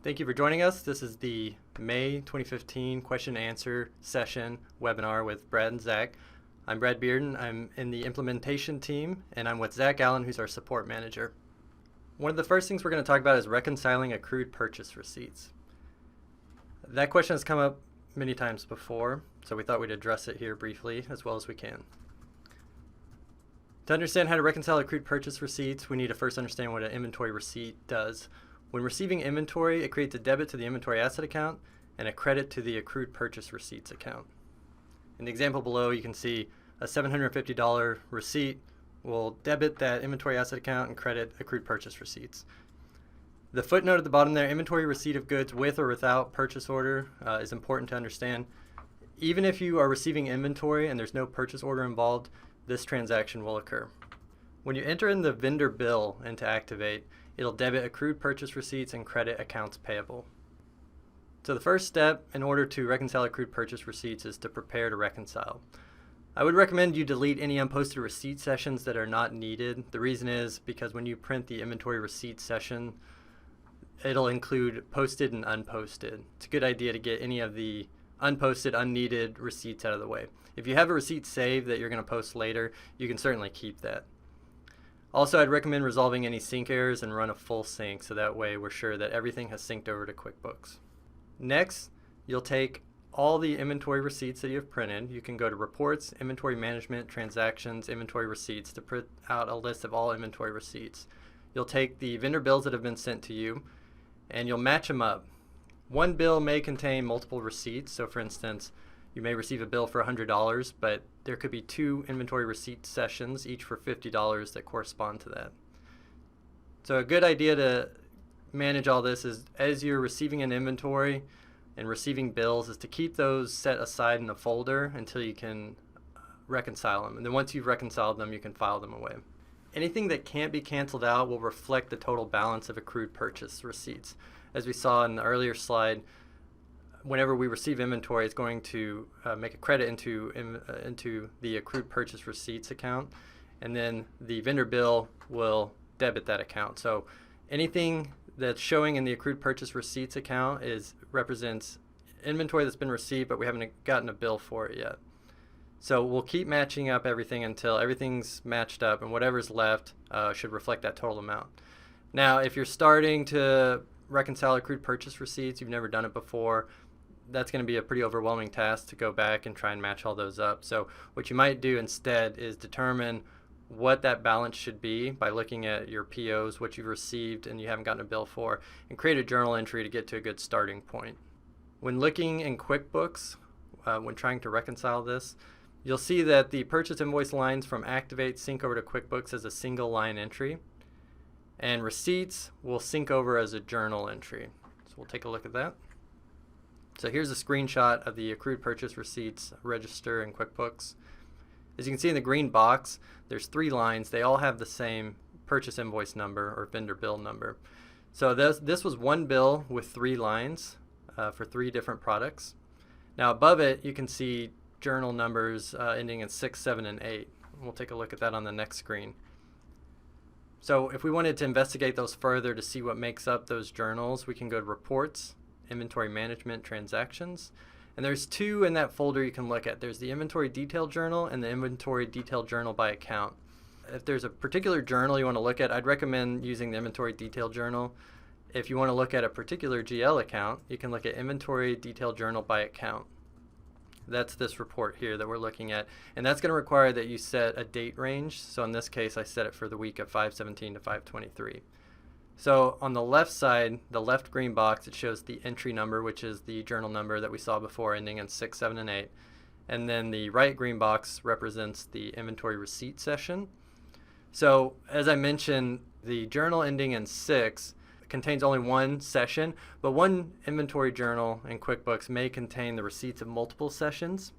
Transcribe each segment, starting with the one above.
Thank you for joining us. This is the May 2015 question and answer session webinar with Brad and Zach. I'm Brad Bearden. I'm in the implementation team, and I'm with Zach Allen, who's our support manager. One of the first things we're going to talk about is reconciling accrued purchase receipts. That question has come up many times before, so we thought we'd address it here briefly as well as we can. To understand how to reconcile accrued purchase receipts, we need to first understand what an inventory receipt does. When receiving inventory, it creates a debit to the inventory asset account and a credit to the accrued purchase receipts account. In the example below, you can see a $750 receipt will debit that inventory asset account and credit accrued purchase receipts. The footnote at the bottom there, inventory receipt of goods with or without purchase order, is important to understand. Even if you are receiving inventory and there's no purchase order involved, this transaction will occur. When you enter in the vendor bill into Activate, it'll debit accrued purchase receipts and credit accounts payable. So the first step in order to reconcile accrued purchase receipts is to prepare to reconcile. I would recommend you delete any unposted receipt sessions that are not needed. The reason is because when you print the inventory receipt session, it'll include posted and unposted. It's a good idea to get any of the unposted, unneeded receipts out of the way. If you have a receipt saved that you're going to post later, you can certainly keep that. Also, I'd recommend resolving any sync errors and run a full sync so that way we're sure that everything has synced over to QuickBooks. Next, you'll take all the inventory receipts that you've printed. You can go to Reports, Inventory Management, Transactions, Inventory Receipts to print out a list of all inventory receipts. You'll take the vendor bills that have been sent to you and you'll match them up. One bill may contain multiple receipts, so for instance, you may receive a bill for $100, but there could be two inventory receipt sessions, each for $50 that correspond to that. So a good idea to manage all this is as you're receiving an inventory and receiving bills is to keep those set aside in a folder until you can reconcile them. And then once you've reconciled them, you can file them away. Anything that can't be canceled out will reflect the total balance of accrued purchase receipts. As we saw in the earlier slide, whenever we receive inventory, it's going to make a credit into the accrued purchase receipts account, and then the vendor bill will debit that account. So anything that's showing in the accrued purchase receipts account represents inventory that's been received, but we haven't gotten a bill for it yet. So we'll keep matching up everything until everything's matched up, and whatever's left should reflect that total amount. Now, if you're starting to reconcile accrued purchase receipts, you've never done it before, that's going to be a pretty overwhelming task to go back and try and match all those up. So what you might do instead is determine what that balance should be by looking at your POs, what you've received and you haven't gotten a bill for, and create a journal entry to get to a good starting point. When looking in QuickBooks, when trying to reconcile this, you'll see that the purchase invoice lines from Activate sync over to QuickBooks as a single line entry, and receipts will sync over as a journal entry. So we'll take a look at that. So here's a screenshot of the accrued purchase receipts register in QuickBooks. As you can see in the green box, there's three lines. They all have the same purchase invoice number or vendor bill number. So this was one bill with three lines for three different products. Now above it, you can see journal numbers ending in 6, 7, and 8. We'll take a look at that on the next screen. So if we wanted to investigate those further to see what makes up those journals, we can go to Reports, Inventory Management, Transactions, and there's two in that folder you can look at. There's the Inventory Detail Journal and the Inventory Detail Journal by account. If there's a particular journal you want to look at, I'd recommend using the Inventory Detail Journal. If you want to look at a particular GL account, you can look at Inventory Detail Journal by account. That's this report here that we're looking at, and that's going to require that you set a date range. So in this case, I set it for the week of 5/17 to 5/23. So on the left side, the left green box, it shows the entry number, which is the journal number that we saw before ending in 6, 7, and 8. And then the right green box represents the inventory receipt session. So as I mentioned, the journal ending in 6 contains only one session, but one inventory journal in QuickBooks may contain the receipts of multiple sessions.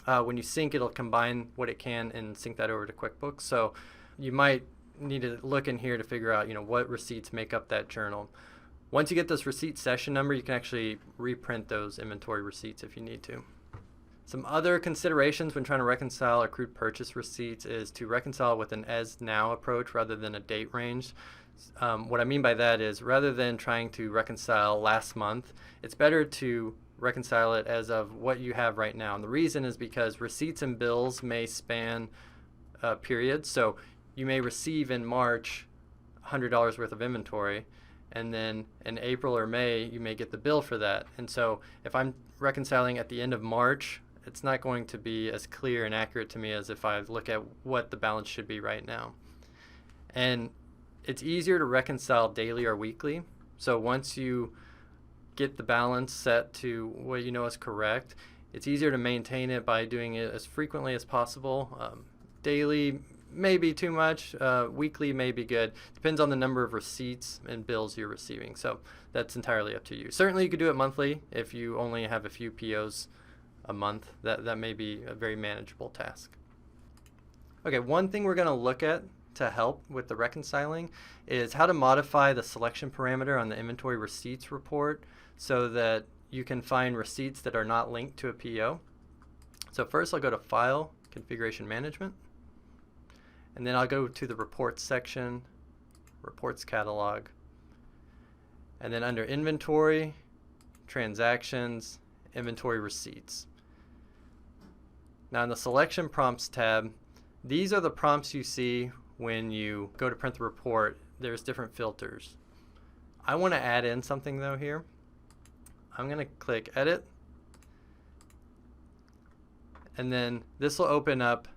When you sync, it'll combine what it can and sync that over to QuickBooks. So you might need to look in here to figure out, what receipts make up that journal. Once you get this receipt session number, you can actually reprint those inventory receipts if you need to. Some other considerations when trying to reconcile accrued purchase receipts is to reconcile with an as now approach rather than a date range. What I mean by that is rather than trying to reconcile last month, it's better to reconcile it as of what you have right now. And the reason is because receipts and bills may span periods. So you may receive in March $100 worth of inventory, and then in April or May you may get the bill for that. And so if I'm reconciling at the end of March, it's not going to be as clear and accurate to me as if I look at what the balance should be right now. And it's easier to reconcile daily or weekly. So once you get the balance set to what you know is correct, it's easier to maintain it by doing it as frequently as possible. Daily may be too much, weekly may be good. Depends on the number of receipts and bills you're receiving. So that's entirely up to you. Certainly you could do it monthly if you only have a few POs a month. That may be a very manageable task. Okay, one thing we're going to look at to help with the reconciling is how to modify the selection parameter on the inventory receipts report so that you can find receipts that are not linked to a PO. So first I'll go to File, Configuration Management, and then I'll go to the Reports section, Reports Catalog, and then under Inventory, Transactions, Inventory Receipts. Now in the Selection Prompts tab, these are the prompts you see when you go to print the report. There's different filters. I want to add in something though here. I'm going to click Edit, and then this will open up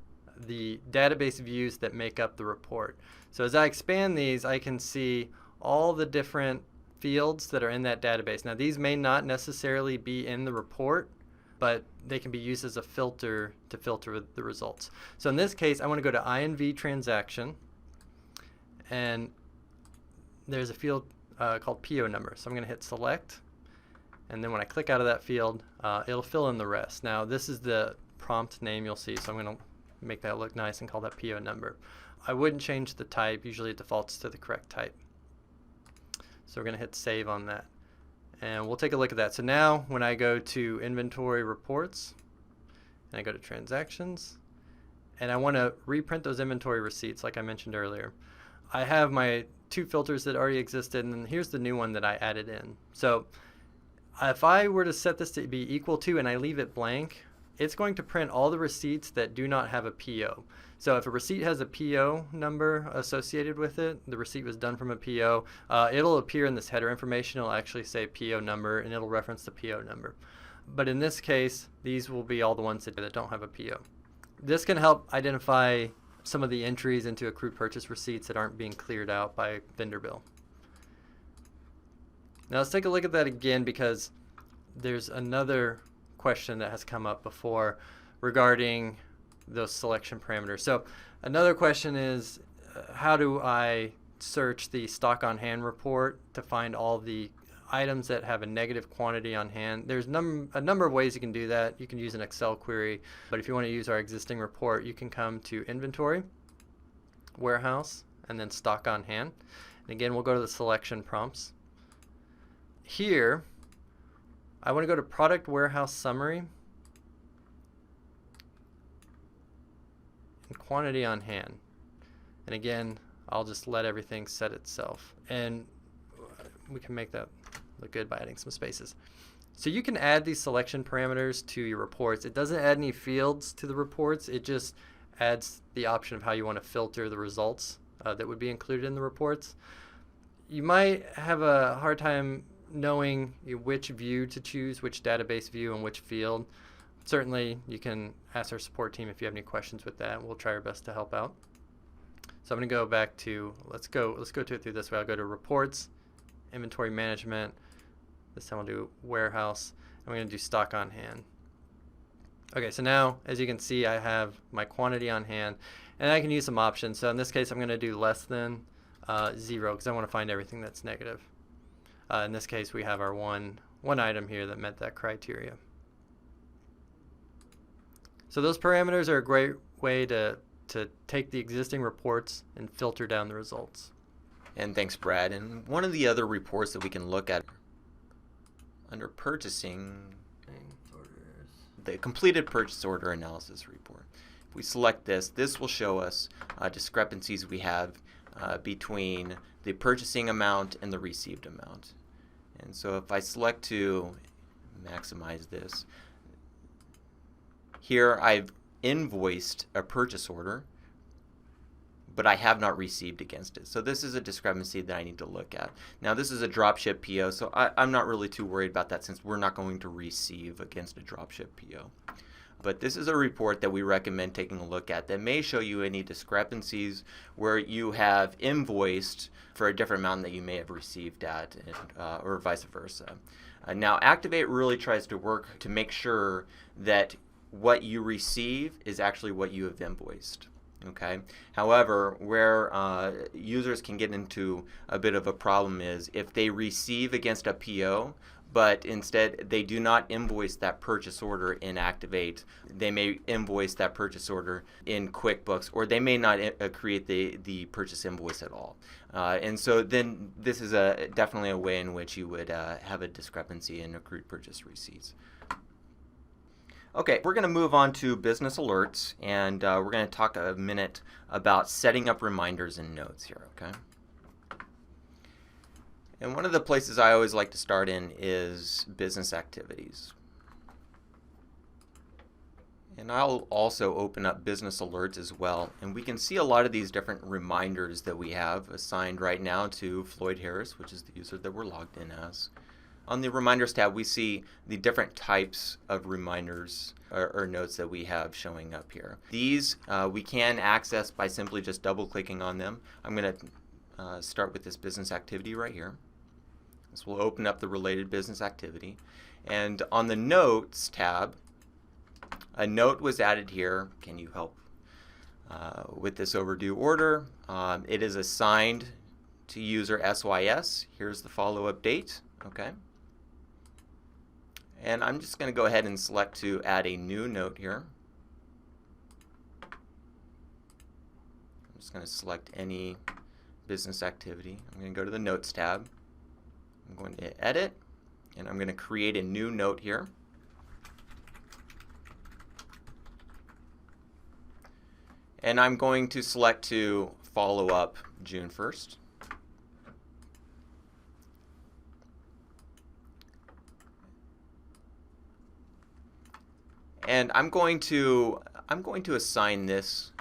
the database views that make up the report. So as I expand these, I can see all the different fields that are in that database. Now these may not necessarily be in the report, but they can be used as a filter to filter the results. So in this case, I want to go to INV transaction, and there's a field called PO number. So I'm going to hit select, and then when I click out of that field, it'll fill in the rest. Now this is the prompt name you'll see, so I'm going to make that look nice and call that PO number. I wouldn't change the type. Usually it defaults to the correct type. So we're going to hit save on that. And we'll take a look at that. So now when I go to Inventory Reports, and I go to Transactions, and I want to reprint those inventory receipts like I mentioned earlier, I have my two filters that already existed, and then here's the new one that I added in. So if I were to set this to be equal to and I leave it blank, it's going to print all the receipts that do not have a PO. So if a receipt has a PO number associated with it, the receipt was done from a PO, it'll appear in this header information. It'll actually say PO number, and it'll reference the PO number. But in this case, these will be all the ones that don't have a PO. This can help identify some of the entries into accrued purchase receipts that aren't being cleared out by vendor bill. Now let's take a look at that again, because there's another question that has come up before regarding those selection parameters. So another question is, how do I search the stock on hand report to find all the items that have a negative quantity on hand? There's a number of ways you can do that. You can use an Excel query, but if you want to use our existing report, you can come to Inventory, Warehouse, and then Stock on Hand. And again, we'll go to the selection prompts. Here, I want to go to Product Warehouse Summary and Quantity on Hand. And again, I'll just let everything set itself. And we can make that look good by adding some spaces. So you can add these selection parameters to your reports. It doesn't add any fields to the reports. It just adds the option of how you want to filter the results that would be included in the reports. You might have a hard time knowing which view to choose, which database view and which field. Certainly you can ask our support team if you have any questions with that. We'll try our best to help out. So I'm going to go back to, let's go to it through this way. I'll go to Reports, Inventory Management. This time I'll do Warehouse. I'm going to do Stock on Hand. Okay, so now as you can see, I have my quantity on hand, and I can use some options. So in this case, I'm going to do less than 0 because I want to find everything that's negative. In this case, we have our one item here that met that criteria. So those parameters are a great way to take the existing reports and filter down the results. And thanks, Brad. And one of the other reports that we can look at under purchasing, the completed purchase order analysis report. If we select this, this will show us discrepancies we have between the purchasing amount and the received amount. And so if I select to maximize this, here I've invoiced a purchase order, but I have not received against it. So this is a discrepancy that I need to look at. Now this is a dropship PO, so I'm not really too worried about that since we're not going to receive against a dropship PO. But this is a report that we recommend taking a look at that may show you any discrepancies where you have invoiced for a different amount that you may have received at, or vice versa. Now Activate really tries to work to make sure that what you receive is actually what you have invoiced. Okay. However, where users can get into a bit of a problem is if they receive against a PO, but instead they do not invoice that purchase order in Activate. They may invoice that purchase order in QuickBooks, or they may not create the purchase invoice at all. And so then this is definitely a way in which you would have a discrepancy in accrued purchase receipts. Okay, we're going to move on to business alerts, and we're going to talk a minute about setting up reminders and notes here, okay? And one of the places I always like to start in is business activities. And I'll also open up business alerts as well, and we can see a lot of these different reminders that we have assigned right now to Floyd Harris, which is the user that we're logged in as. On the Reminders tab, we see the different types of reminders or notes that we have showing up here. These we can access by simply just double-clicking on them. I'm going to start with this business activity right here. This will open up the related business activity. And on the Notes tab, a note was added here. Can you help with this overdue order? It is assigned to user SYS. Here's the follow-up date. Okay. And I'm just going to go ahead and select to add a new note here. I'm just going to select any business activity. I'm going to go to the Notes tab. I'm going to edit, and I'm going to create a new note here. And I'm going to select to follow up June 1st. And I'm going to assign this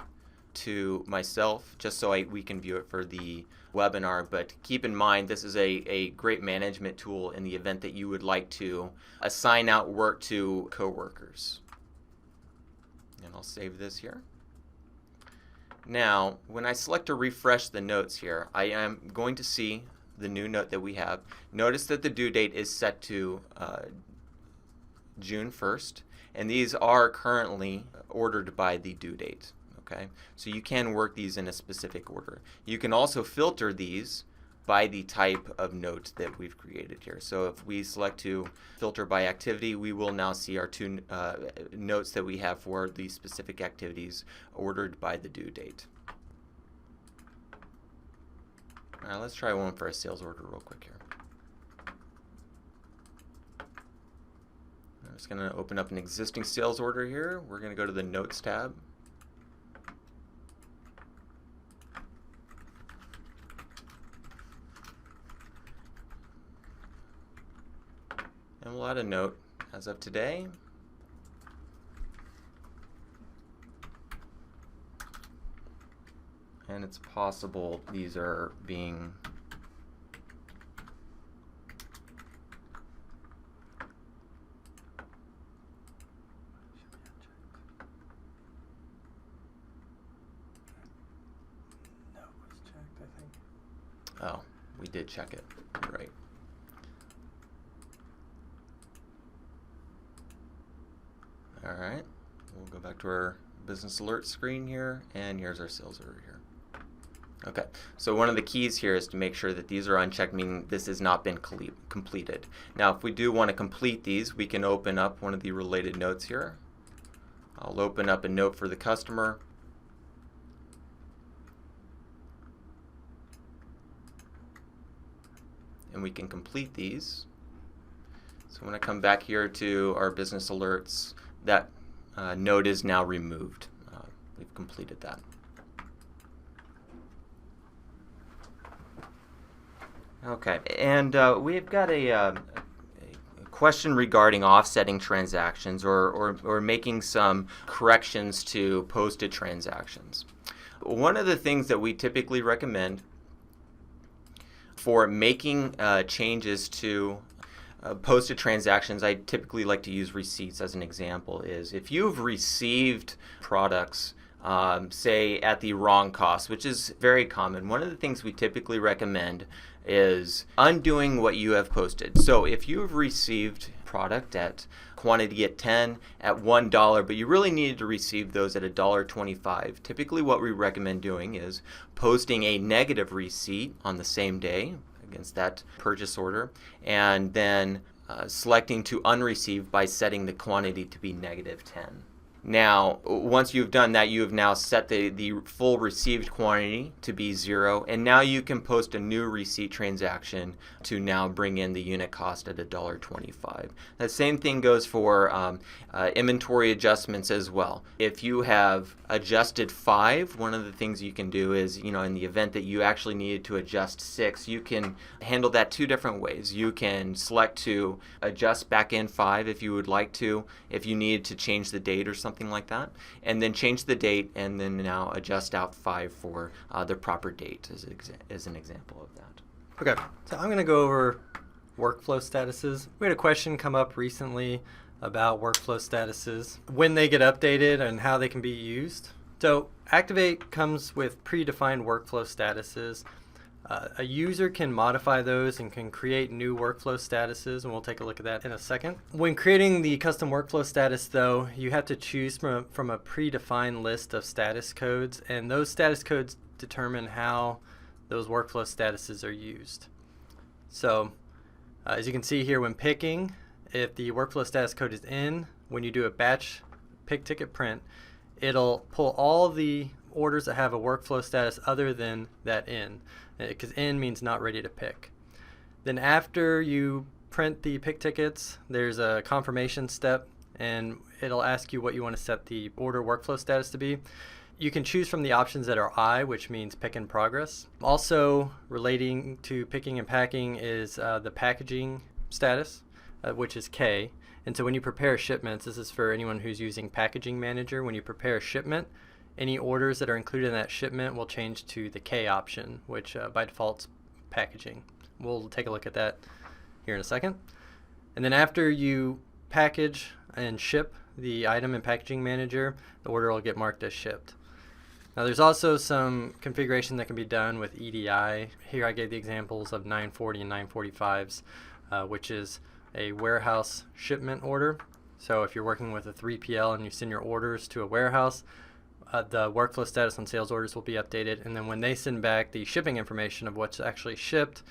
to myself just so we can view it for the webinar. But keep in mind, this is a great management tool in the event that you would like to assign out work to coworkers. And I'll save this here. Now, when I select to refresh the notes here, I am going to see the new note that we have. Notice that the due date is set to June 1st. And these are currently ordered by the due date, okay? So you can work these in a specific order. You can also filter these by the type of note that we've created here. So if we select to filter by activity, we will now see our two notes that we have for the specific activities ordered by the due date. All right, let's try one for a sales order real quick here. I'm just going to open up an existing sales order here. We're going to go to the Notes tab. And we'll add a note as of today. And it's possible these are being Oh, we did check it. You're right. All right. We'll go back to our business alert screen here, and here's our sales order here. Okay, so one of the keys here is to make sure that these are unchecked, meaning this has not been completed. Now, if we do want to complete these, we can open up one of the related notes here. I'll open up a note for the customer. And we can complete these. So when I come back here to our business alerts, that node is now removed. We've completed that. Okay, and we've got a question regarding offsetting transactions or making some corrections to posted transactions. One of the things that we typically recommend for making changes to posted transactions, I typically like to use receipts as an example, is if you've received products say at the wrong cost, which is very common, one of the things we typically recommend is undoing what you have posted. So if you've received product at quantity at 10 at $1, but you really needed to receive those at $1.25, typically what we recommend doing is posting a negative receipt on the same day against that purchase order, and then selecting to unreceived by setting the quantity to be -10. Now, once you've done that, you have now set the full received quantity to be 0, and now you can post a new receipt transaction to now bring in the unit cost at $1.25. That same thing goes for inventory adjustments as well. If you have adjusted 5, one of the things you can do is, in the event that you actually needed to adjust 6, you can handle that 2 different ways. You can select to adjust back in 5 if you would like to, if you needed to change the date or something like that, and then change the date and then now adjust out 5 for the proper date as an example of that. Okay, so I'm going to go over workflow statuses. We had a question come up recently about workflow statuses, when they get updated and how they can be used. So Activate comes with predefined workflow statuses. A user can modify those and can create new workflow statuses, and we'll take a look at that in a second. When creating the custom workflow status, though, you have to choose from a predefined list of status codes, and those status codes determine how those workflow statuses are used. So as you can see here, when picking, if the workflow status code is in, when you do a batch pick ticket print, it'll pull all the orders that have a workflow status other than that in, because in means not ready to pick. Then after you print the pick tickets, there's a confirmation step, and it'll ask you what you want to set the order workflow status to be. You can choose from the options that are I, which means pick in progress. Also relating to picking and packing is the packaging status, which is K. And so when you prepare shipments, this is for anyone who's using Packaging Manager, when you prepare a shipment, any orders that are included in that shipment will change to the K option, which by default is packaging. We'll take a look at that here in a second. And then after you package and ship the item in Packaging Manager, the order will get marked as shipped. Now there's also some configuration that can be done with EDI. Here I gave the examples of 940 and 945s, which is a warehouse shipment order. So if you're working with a 3PL and you send your orders to a warehouse, the workflow status on sales orders will be updated, and then when they send back the shipping information of what's actually shipped,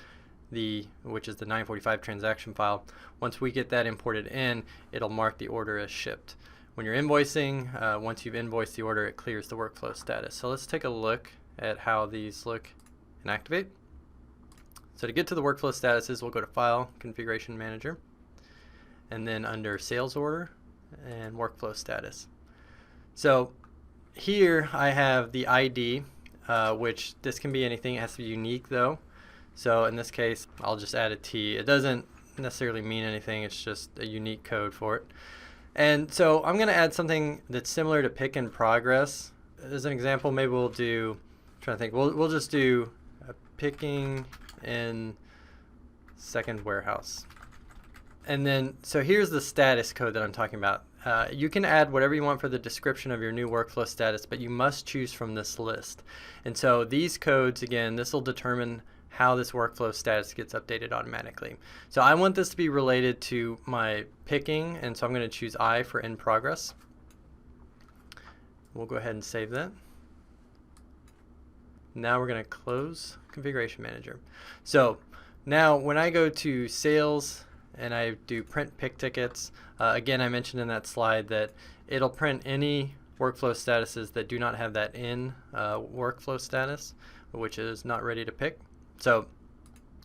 which is the 945 transaction file, once we get that imported in, it'll mark the order as shipped. When you're invoicing, once you've invoiced the order, it clears the workflow status. So let's take a look at how these look in Activate. So to get to the workflow statuses, we'll go to File, Configuration Manager, and then under Sales Order and Workflow Status. So here I have the ID, which this can be anything. It has to be unique though. So in this case, I'll just add a T. It doesn't necessarily mean anything. It's just a unique code for it. And so I'm going to add something that's similar to pick in progress. As an example, maybe we'll do, we'll just do picking in second warehouse. And then, so here's the status code that I'm talking about. You can add whatever you want for the description of your new workflow status, but you must choose from this list. And so these codes, again, this will determine how this workflow status gets updated automatically. So I want this to be related to my picking, and so I'm going to choose I for in progress. We'll go ahead and save that. Now we're going to close Configuration Manager. So now when I go to Sales and I do print pick tickets, again, I mentioned in that slide that it'll print any workflow statuses that do not have that in workflow status, which is not ready to pick. So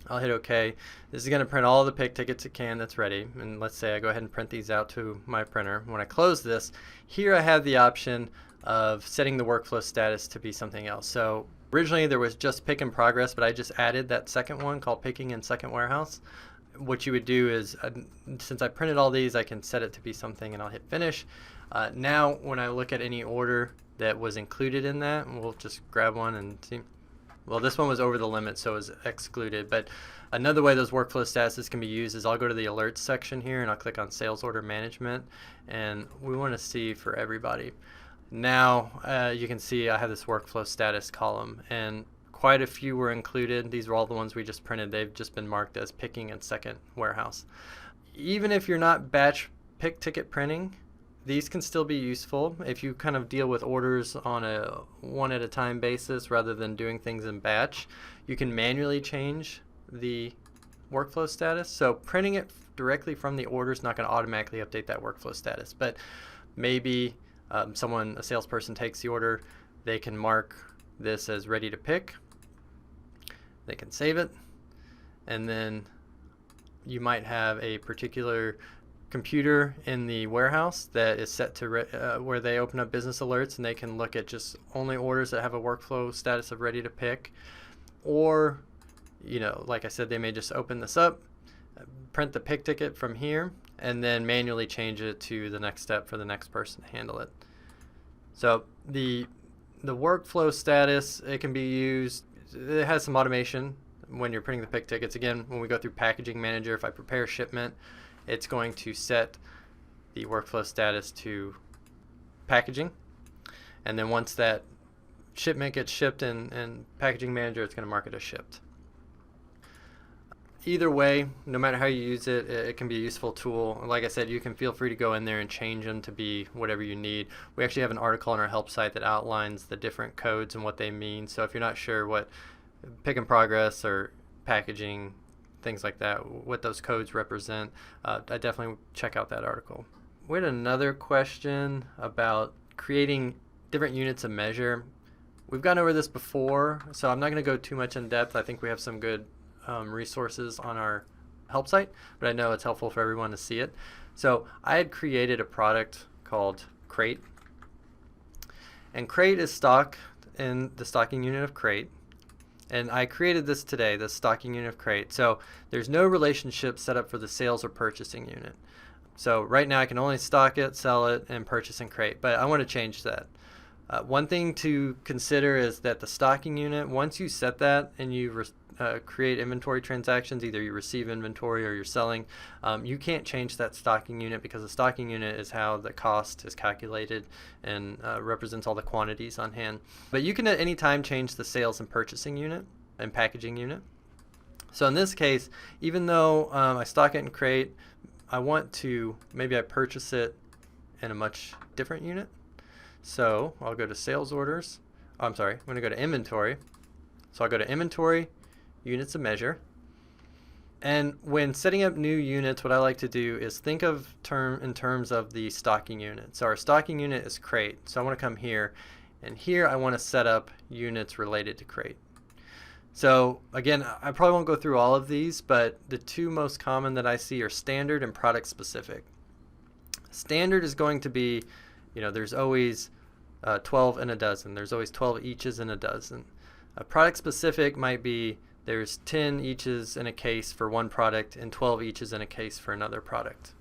I'll hit OK. This is going to print all the pick tickets it can that's ready. And let's say I go ahead and print these out to my printer. When I close this, here I have the option of setting the workflow status to be something else. So originally there was just pick in progress, but I just added that second one called picking in second warehouse. What you would do is, since I printed all these, I can set it to be something and I'll hit finish. Now when I look at any order that was included in that, we'll just grab one and see. Well, this one was over the limit, so it was excluded. But another way those workflow statuses can be used is I'll go to the alerts section here and I'll click on sales order management, and we want to see for everybody. Now you can see I have this workflow status column, and quite a few were included. These are all the ones we just printed. They've just been marked as picking in second warehouse. Even if you're not batch pick ticket printing, these can still be useful if you kind of deal with orders on a one at a time basis rather than doing things in batch. You can manually change the workflow status. So printing it directly from the order is not going to automatically update that workflow status, but maybe a salesperson takes the order, they can mark this as ready to pick, they can save it, and then you might have a particular computer in the warehouse that is set to where they open up business alerts and they can look at just only orders that have a workflow status of ready to pick. Or, like I said, they may just open this up, print the pick ticket from here, and then manually change it to the next step for the next person to handle it. So the workflow status, it can be used, it has some automation when you're printing the pick tickets. Again, when we go through packaging manager, if I prepare shipment, it's going to set the workflow status to packaging, and then once that shipment gets shipped in packaging manager, it's going to mark it as shipped. Either way, no matter how you use it, it can be a useful tool. Like I said, you can feel free to go in there and change them to be whatever you need. We actually have an article on our help site that outlines the different codes and what they mean. So if you're not sure what pick in progress or packaging, things like that, what those codes represent, I definitely check out that article. We had another question about creating different units of measure. We've gone over this before, so I'm not going to go too much in depth. I think we have some good resources on our help site, but I know it's helpful for everyone to see it. So I had created a product called Crate, and Crate is stocked in the stocking unit of Crate. And I created this today, the stocking unit of Crate. So there's no relationship set up for the sales or purchasing unit. So right now I can only stock it, sell it, and purchase in Crate, but I want to change that. One thing to consider is that the stocking unit, once you set that and you create inventory transactions, either you receive inventory or you're selling, you can't change that stocking unit, because the stocking unit is how the cost is calculated and represents all the quantities on hand. But you can at any time change the sales and purchasing unit and packaging unit. So in this case, even though I stock it in Crate, I want to, maybe I purchase it in a much different unit. So I'll go to sales orders. I'm going to go to inventory. So I'll go to inventory, units of measure. And when setting up new units, what I like to do is think of in terms of the stocking unit. So our stocking unit is Crate. So I want to come here, and here I want to set up units related to Crate. So again, I probably won't go through all of these, but the two most common that I see are standard and product specific. Standard is going to be, there's always 12 in a dozen. There's always 12 eaches in a dozen. A product specific might be there's 10 eaches in a case for one product and 12 eaches in a case for another product.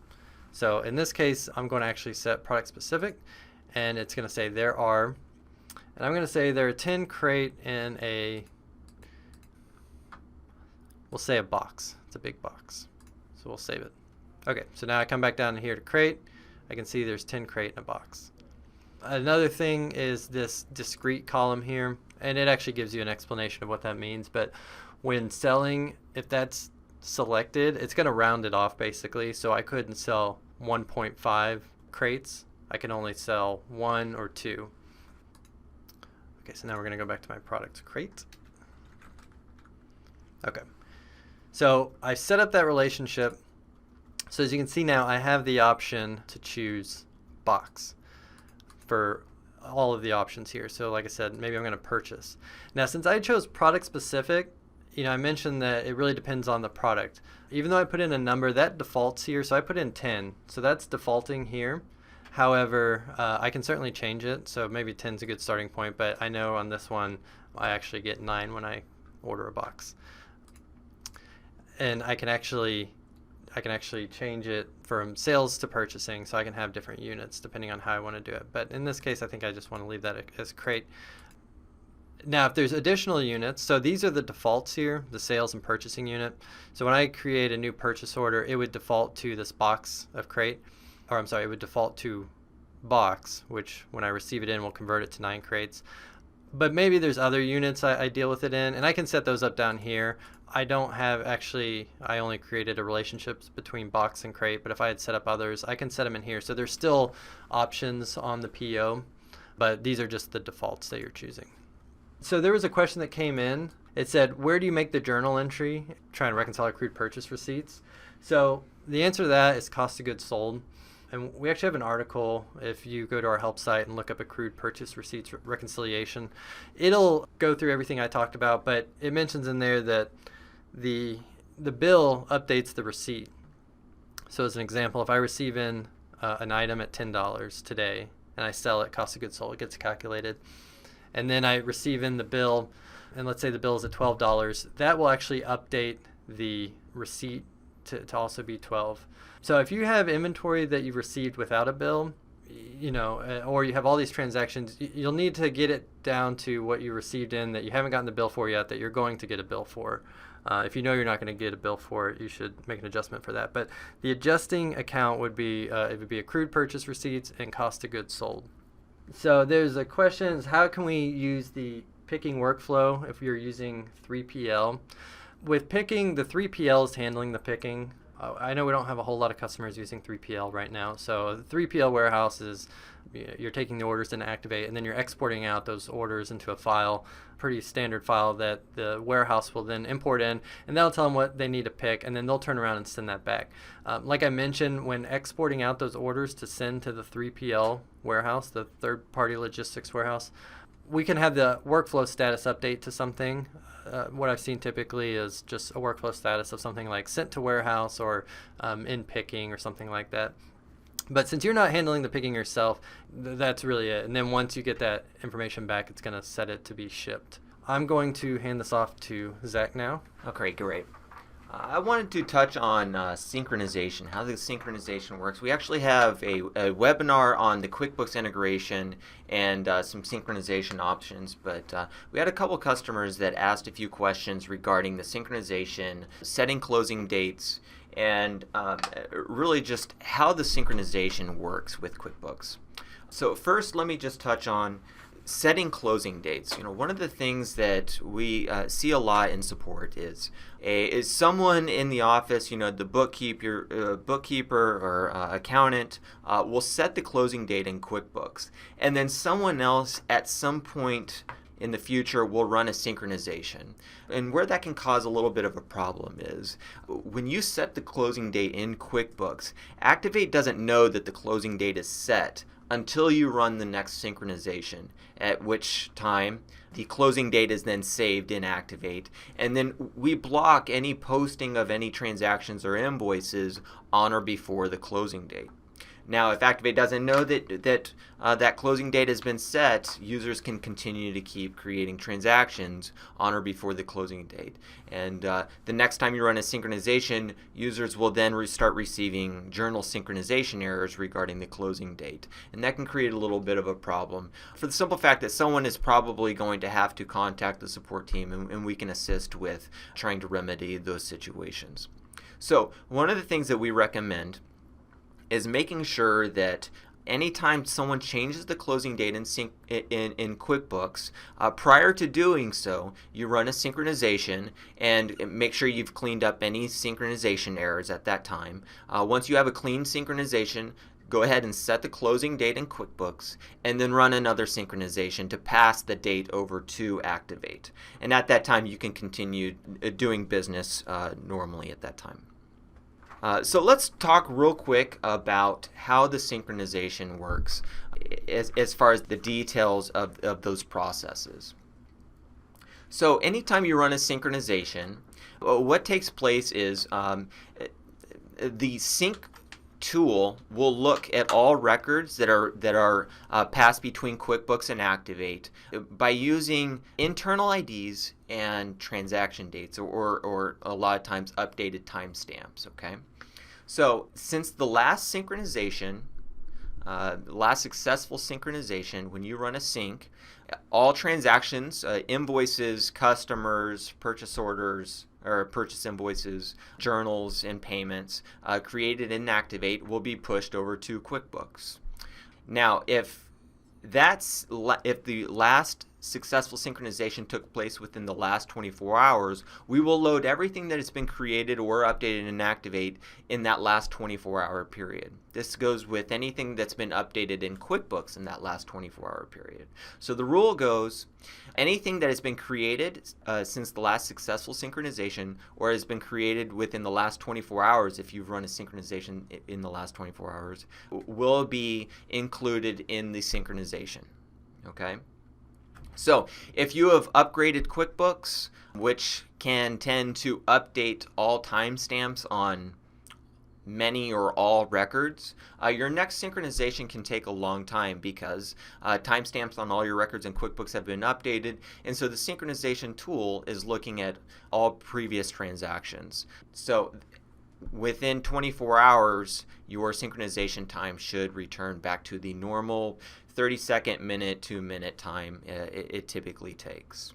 So in this case, I'm going to actually set product specific, and it's going to say there are 10 Crate in we'll say a box. It's a big box. So we'll save it. Okay, so now I come back down here to Crate. I can see there's 10 Crate in a box. Another thing is this discrete column here, and it actually gives you an explanation of what that means. But when selling, if that's selected, it's going to round it off basically. So I couldn't sell 1.5 crates. I can only sell 1 or 2. Okay, so now we're going to go back to my product Crate. Okay, so I set up that relationship. So as you can see now, I have the option to choose box for all of the options here. So like I said, maybe I'm going to purchase. Now since I chose product specific, I mentioned that it really depends on the product. Even though I put in a number, that defaults here, so I put in 10. So that's defaulting here. However, I can certainly change it, so maybe 10 is a good starting point, but I know on this one I actually get 9 when I order a box. And I can actually change it from sales to purchasing, so I can have different units depending on how I want to do it. But in this case, I think I just want to leave that as crate. Now, if there's additional units, so these are the defaults here, the sales and purchasing unit. So when I create a new purchase order, it would default to this box of crate, or I'm sorry, it would default to box, which when I receive it in, will convert it to 9 crates. But maybe there's other units I deal with it in, and I can set those up down here. I don't have I only created a relationship between box and crate, but if I had set up others, I can set them in here. So there's still options on the PO, but these are just the defaults that you're choosing. So there was a question that came in. It said, where do you make the journal entry? Trying to reconcile accrued purchase receipts. So the answer to that is cost of goods sold. And we actually have an article, if you go to our help site and look up accrued purchase receipts reconciliation, it'll go through everything I talked about, but it mentions in there that the bill updates the receipt. So as an example, if I receive in an item at $10 today and I sell it, cost of goods sold, it gets calculated. And then I receive in the bill, and let's say the bill is at $12, that will actually update the receipt to also be 12. So if you have inventory that you've received without a bill, or you have all these transactions, you'll need to get it down to what you received in that you haven't gotten the bill for yet, that you're going to get a bill for. If you know you're not going to get a bill for it, you should make an adjustment for that. But the adjusting account would be accrued purchase receipts and cost of goods sold. So there's a question, is how can we use the picking workflow if you're using 3PL? With picking, the 3PL is handling the picking. I know we don't have a whole lot of customers using 3PL right now. So the 3PL warehouse is, you're taking the orders to activate, and then you're exporting out those orders into a file, pretty standard file that the warehouse will then import in, and that'll tell them what they need to pick, and then they'll turn around and send that back. Like I mentioned, when exporting out those orders to send to the 3PL warehouse, the third-party logistics warehouse, we can have the workflow status update to something. What I've seen typically is just a workflow status of something like sent to warehouse or in picking or something like that. But since you're not handling the picking yourself, that's really it. And then once you get that information back, it's going to set it to be shipped. I'm going to hand this off to Zach now. Okay, great. I wanted to touch on synchronization, how the synchronization works. We actually have a webinar on the QuickBooks integration and some synchronization options, but we had a couple customers that asked a few questions regarding the synchronization, setting closing dates, and really just how the synchronization works with QuickBooks. So first, let me just touch on setting closing dates. One of the things that we see a lot in support is someone in the office, the bookkeeper or accountant will set the closing date in QuickBooks, and then someone else at some point in the future will run a synchronization. And where that can cause a little bit of a problem is when you set the closing date in QuickBooks, Activate doesn't know that the closing date is set until you run the next synchronization, at which time the closing date is then saved in Activate, and then we block any posting of any transactions or invoices on or before the closing date. Now, if Activate doesn't know that closing date has been set, users can continue to keep creating transactions on or before the closing date. And the next time you run a synchronization, users will then start receiving journal synchronization errors regarding the closing date. And that can create a little bit of a problem for the simple fact that someone is probably going to have to contact the support team, and we can assist with trying to remedy those situations. So one of the things that we recommend is making sure that anytime someone changes the closing date in QuickBooks, prior to doing so, you run a synchronization and make sure you've cleaned up any synchronization errors at that time. Once you have a clean synchronization, go ahead and set the closing date in QuickBooks and then run another synchronization to pass the date over to Activate. And at that time, you can continue doing business normally at that time. So let's talk real quick about how the synchronization works as far as the details of those processes. So anytime you run a synchronization, what takes place is the sync tool will look at all records that are passed between QuickBooks and Activate by using internal IDs and transaction dates, or a lot of times updated timestamps. Okay, so since the last synchronization, last successful synchronization, when you run a sync, all transactions, invoices, customers, purchase orders, or purchase invoices, journals, and payments created in Activate will be pushed over to QuickBooks. Now, if the last successful synchronization took place within the last 24 hours, we will load everything that has been created or updated in Activate in that last 24-hour period. This goes with anything that's been updated in QuickBooks in that last 24-hour period. So the rule goes, anything that has been created since the last successful synchronization, or has been created within the last 24 hours, if you've run a synchronization in the last 24 hours, will be included in the synchronization. Okay? So if you have upgraded QuickBooks, which can tend to update all timestamps on many or all records, your next synchronization can take a long time because timestamps on all your records in QuickBooks have been updated, and so the synchronization tool is looking at all previous transactions. So within 24 hours, your synchronization time should return back to the normal 30-second, minute, 2-minute time it typically takes.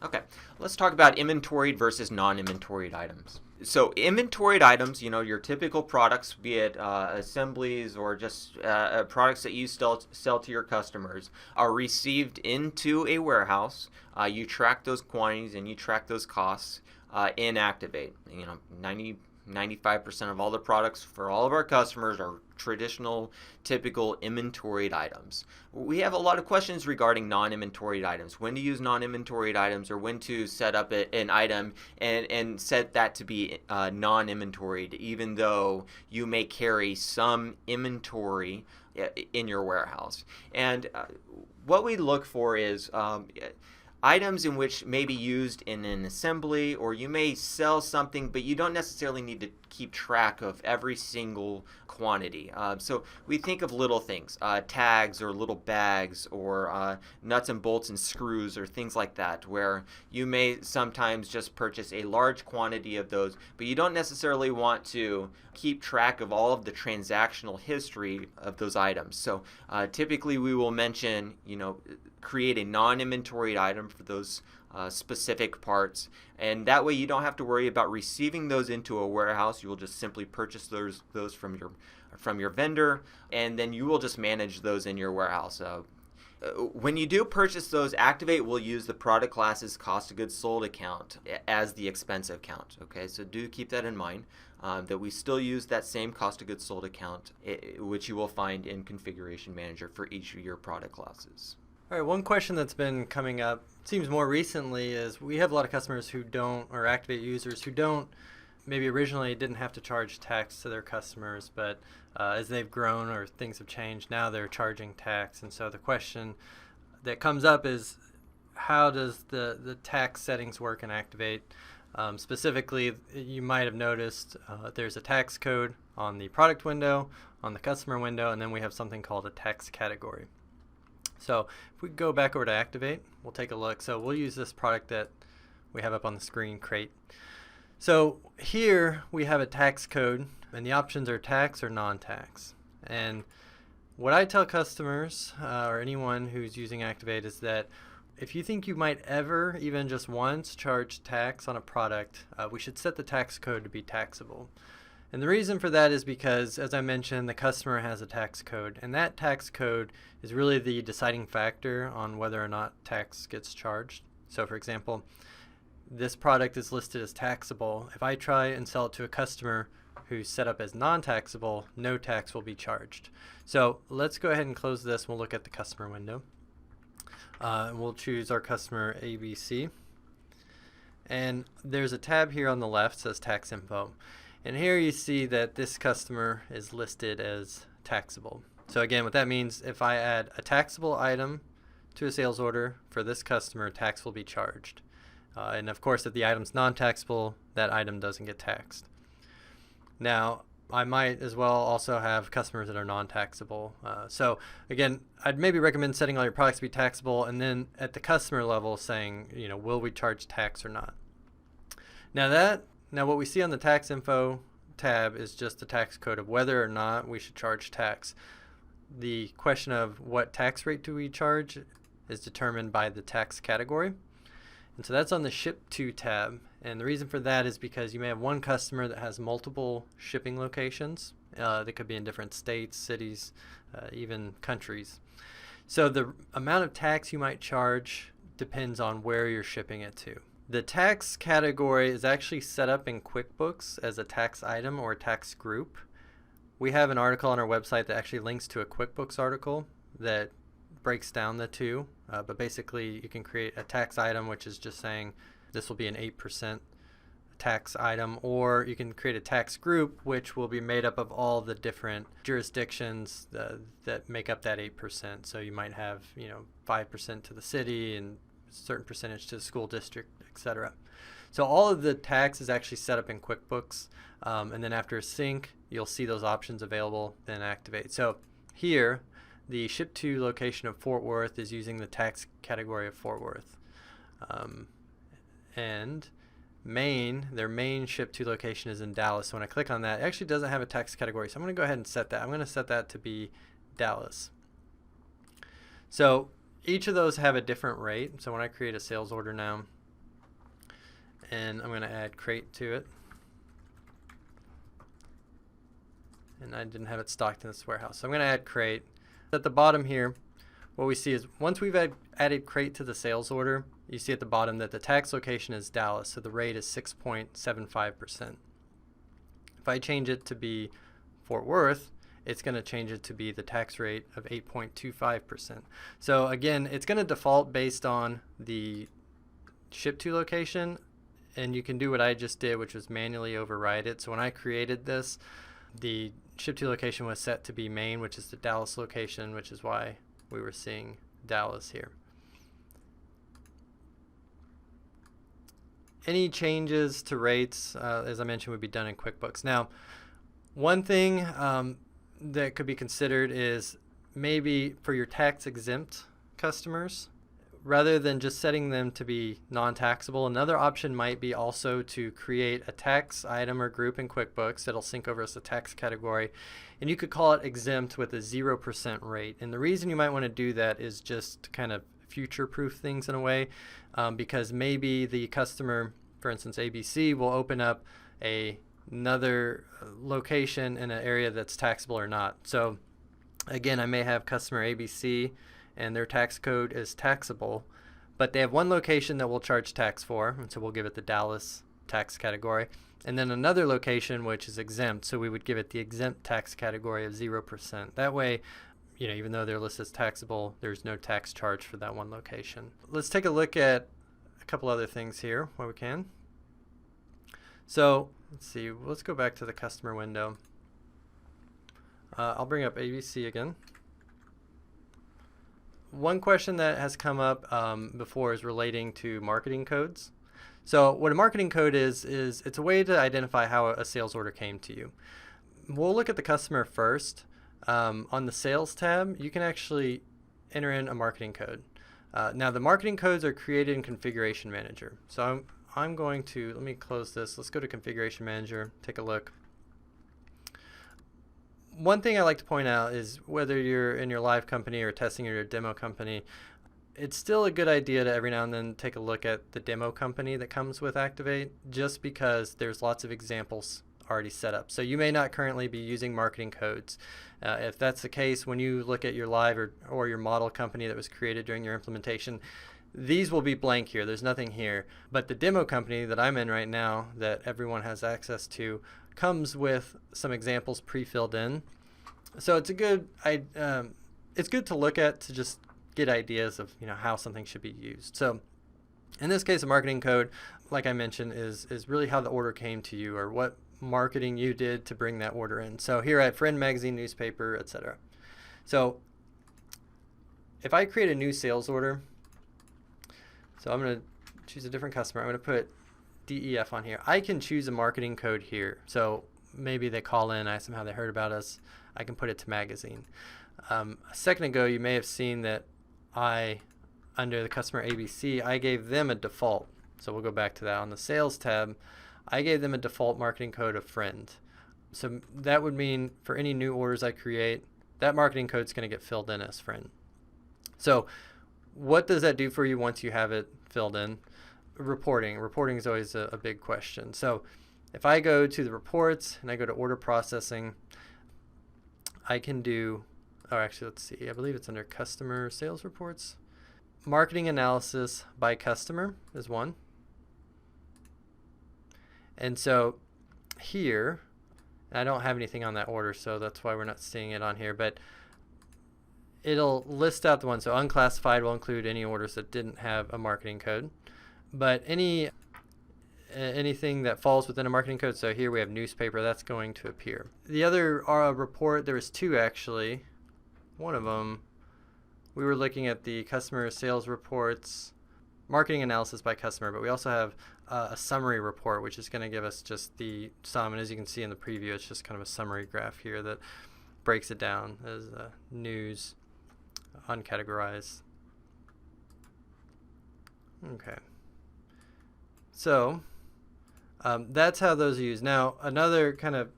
Okay, let's talk about inventoried versus non-inventoried items. So inventoried items, your typical products, be it assemblies or just products that you sell to your customers, are received into a warehouse. You track those quantities and you track those costs in Activate. 95% of all the products for all of our customers are traditional, typical inventoried items. We have a lot of questions regarding non-inventoried items. When to use non-inventoried items, or when to set up an item and set that to be non-inventoried, even though you may carry some inventory in your warehouse. And what we look for is items in which may be used in an assembly, or you may sell something, but you don't necessarily need to keep track of every single quantity. So we think of little things, tags or little bags, or nuts and bolts and screws, or things like that, where you may sometimes just purchase a large quantity of those, but you don't necessarily want to keep track of all of the transactional history of those items. So typically we will mention, create a non-inventoried item for those specific parts, and that way you don't have to worry about receiving those into a warehouse. You will just simply purchase those from your vendor, and then you will just manage those in your warehouse. When you do purchase those, Activate will use the product class's cost of goods sold account as the expense account. Okay, so do keep that in mind, that we still use that same cost of goods sold account, which you will find in Configuration Manager for each of your product classes. All right, one question that's been coming up, seems more recently, is we have a lot of customers who don't, or Activate users who don't, maybe originally didn't have to charge tax to their customers, but as they've grown or things have changed, now they're charging tax. And so the question that comes up is, how does the tax settings work in Activate? Specifically, you might have noticed there's a tax code on the product window, on the customer window, and then we have something called a tax category. So if we go back over to Activate, we'll take a look. So we'll use this product that we have up on the screen, Crate. So here we have a tax code, and the options are tax or non-tax. And what I tell customers or anyone who's using Activate is that if you think you might ever, even just once, charge tax on a product, we should set the tax code to be taxable. And the reason for that is because, as I mentioned, the customer has a tax code, and that tax code is really the deciding factor on whether or not tax gets charged. So for example, this product is listed as taxable. If I try and sell it to a customer who's set up as non-taxable, no tax will be charged. So let's go ahead and close this, and we'll look at the customer window. We'll choose our customer ABC. And there's a tab here on the left that says Tax Info. And here you see that this customer is listed as taxable. So again, what that means, if I add a taxable item to a sales order for this customer, tax will be charged. And of course, if the item's non-taxable, that item doesn't get taxed. Now, I might as well also have customers that are non-taxable. So again, I'd maybe recommend setting all your products to be taxable, and then at the customer level saying, will we charge tax or not? Now what we see on the tax info tab is just the tax code of whether or not we should charge tax. The question of what tax rate do we charge is determined by the tax category. And so that's on the Ship To tab. And the reason for that is because you may have one customer that has multiple shipping locations. That could be in different states, cities, even countries. So the amount of tax you might charge depends on where you're shipping it to. The tax category is actually set up in QuickBooks as a tax item or a tax group. We have an article on our website that actually links to a QuickBooks article that breaks down the two, but basically you can create a tax item, which is just saying this will be an 8% tax item, or you can create a tax group, which will be made up of all the different jurisdictions that make up that 8%. So you might have 5% to the city and a certain percentage to the school district, etc. So all of the tax is actually set up in QuickBooks, and then after sync, you'll see those options available, then activate. So here, the Ship To location of Fort Worth is using the tax category of Fort Worth. And their main Ship To location is in Dallas. So when I click on that, it actually doesn't have a tax category. So I'm going to go ahead and set that. I'm going to set that to be Dallas. So each of those have a different rate. So when I create a sales order now, and I'm going to add crate to it. And I didn't have it stocked in this warehouse. So I'm going to add crate. At the bottom here, what we see is once we've added crate to the sales order, you see at the bottom that the tax location is Dallas, so the rate is 6.75%. If I change it to be Fort Worth, it's going to change it to be the tax rate of 8.25%. So again, it's going to default based on the Ship To location, and you can do what I just did, which was manually override it. So when I created this, the Ship To location was set to be Maine, which is the Dallas location, which is why we were seeing Dallas here. Any changes to rates, as I mentioned, would be done in QuickBooks. Now, one thing that could be considered is maybe for your tax-exempt customers, rather than just setting them to be non-taxable, another option might be also to create a tax item or group in QuickBooks that'll sync over as a tax category, and you could call it exempt with a 0% rate. And the reason you might want to do that is just to kind of future-proof things in a way, because maybe the customer, for instance ABC, will open up another location in an area that's taxable or not. So again, I may have customer ABC and their tax code is taxable, but they have one location that we'll charge tax for, and so we'll give it the Dallas tax category, and then another location which is exempt, so we would give it the exempt tax category of 0%. That way, even though they're listed as taxable, there's no tax charge for that one location. Let's take a look at a couple other things here while we can. So let's see, let's go back to the customer window. I'll bring up ABC again. One question that has come up before is relating to marketing codes. So what a marketing code is it's a way to identify how a sales order came to you. We'll look at the customer first. On the sales tab, you can actually enter in a marketing code. Now the marketing codes are created in Configuration Manager. So I'm going to, let me close this. Let's go to Configuration Manager, take a look. One thing I like to point out is whether you're in your live company or testing your demo company, it's still a good idea to every now and then take a look at the demo company that comes with Activate, just because there's lots of examples already set up. So you may not currently be using marketing codes. If that's the case, when you look at your live or your model company that was created during your implementation, these will be blank here. There's nothing here. But the demo company that I'm in right now that everyone has access to comes with some examples pre-filled in. So it's it's good to look at to just get ideas of how something should be used. So in this case, a marketing code, like I mentioned, is really how the order came to you or what marketing you did to bring that order in. So here I have Friend Magazine, newspaper, etc. So if I create a new sales order, so I'm going to choose a different customer. I'm going to put DEF on here. I can choose a marketing code here. So maybe they call in, I ask them how they heard about us. I can put it to magazine. A second ago, you may have seen that under the customer ABC, I gave them a default. So we'll go back to that. On the sales tab, I gave them a default marketing code of friend. So that would mean for any new orders I create, that marketing code is going to get filled in as friend. So what does that do for you once you have it filled in? Reporting. Reporting is always a big question. So if I go to the reports and I go to order processing, I can do, oh, actually, let's see. I believe it's under customer sales reports. Marketing analysis by customer is one. And so here, I don't have anything on that order, so that's why we're not seeing it on here, but it'll list out the ones. So unclassified will include any orders that didn't have a marketing code, but anything that falls within a marketing code. So here we have newspaper, that's going to appear. The other report, there was two actually. One of them, we were looking at the customer sales reports, marketing analysis by customer, but we also have a summary report, which is going to give us just the sum. And as you can see in the preview, it's just kind of a summary graph here that breaks it down as news, uncategorized. Okay. So that's how those are used. Now, another kind of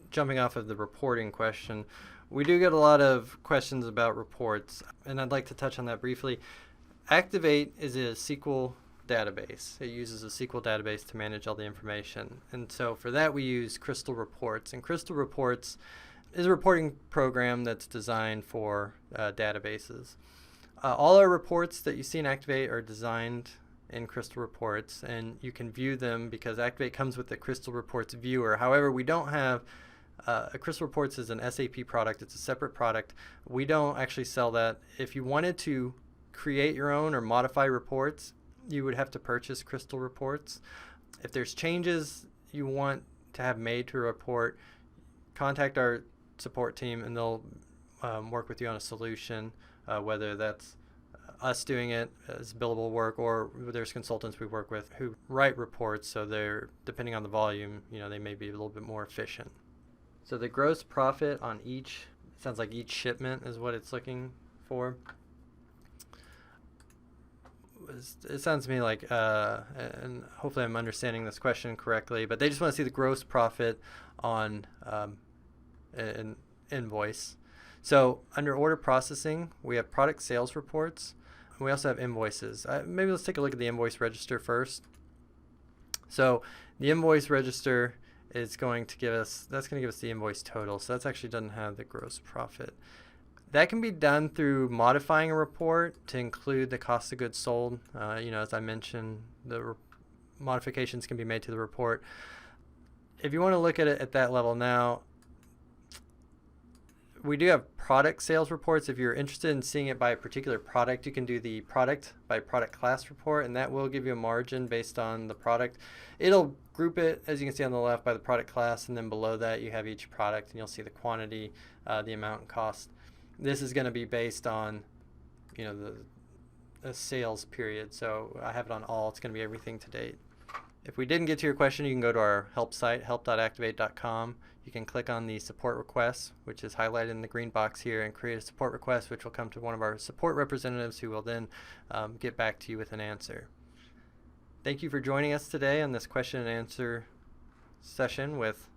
jumping off of the reporting question, we do get a lot of questions about reports, and I'd like to touch on that briefly. Activate is a SQL database. It uses a SQL database to manage all the information. And so for that, we use Crystal Reports. And Crystal Reports is a reporting program that's designed for databases. All our reports that you see in Activate are designed in Crystal Reports, and you can view them because Activate comes with the Crystal Reports viewer. However, we don't have Crystal Reports is an SAP product. It's a separate product. We don't actually sell that. If you wanted to create your own or modify reports, you would have to purchase Crystal Reports. If there's changes you want to have made to a report, contact our support team and they'll work with you on a solution, whether that's us doing it as billable work, or there's consultants we work with who write reports, so they're, depending on the volume, they may be a little bit more efficient. So the gross profit on each, it sounds like each shipment is what it's looking for. It sounds to me like, and hopefully I'm understanding this question correctly, but they just want to see the gross profit on an invoice. So under order processing, we have product sales reports. We also have invoices. Maybe let's take a look at the invoice register first. So the invoice register is going to give us, that's going to give us the invoice total. So that's actually doesn't have the gross profit. That can be done through modifying a report to include the cost of goods sold. As I mentioned, the modifications can be made to the report. If you want to look at it at that level now, we do have product sales reports. If you're interested in seeing it by a particular product, you can do the product by product class report, and that will give you a margin based on the product. It'll group it, as you can see on the left, by the product class, and then below that you have each product, and you'll see the quantity, the amount, and cost. This is going to be based on, the sales period. So I have it on all. It's going to be everything to date. If we didn't get to your question, you can go to our help site, help.activate.com. You can click on the support request, which is highlighted in the green box here, and create a support request, which will come to one of our support representatives who will then get back to you with an answer. Thank you for joining us today on this question and answer session with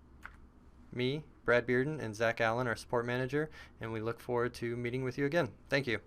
me, Brad Bearden, and Zach Allen, our support manager, and we look forward to meeting with you again. Thank you.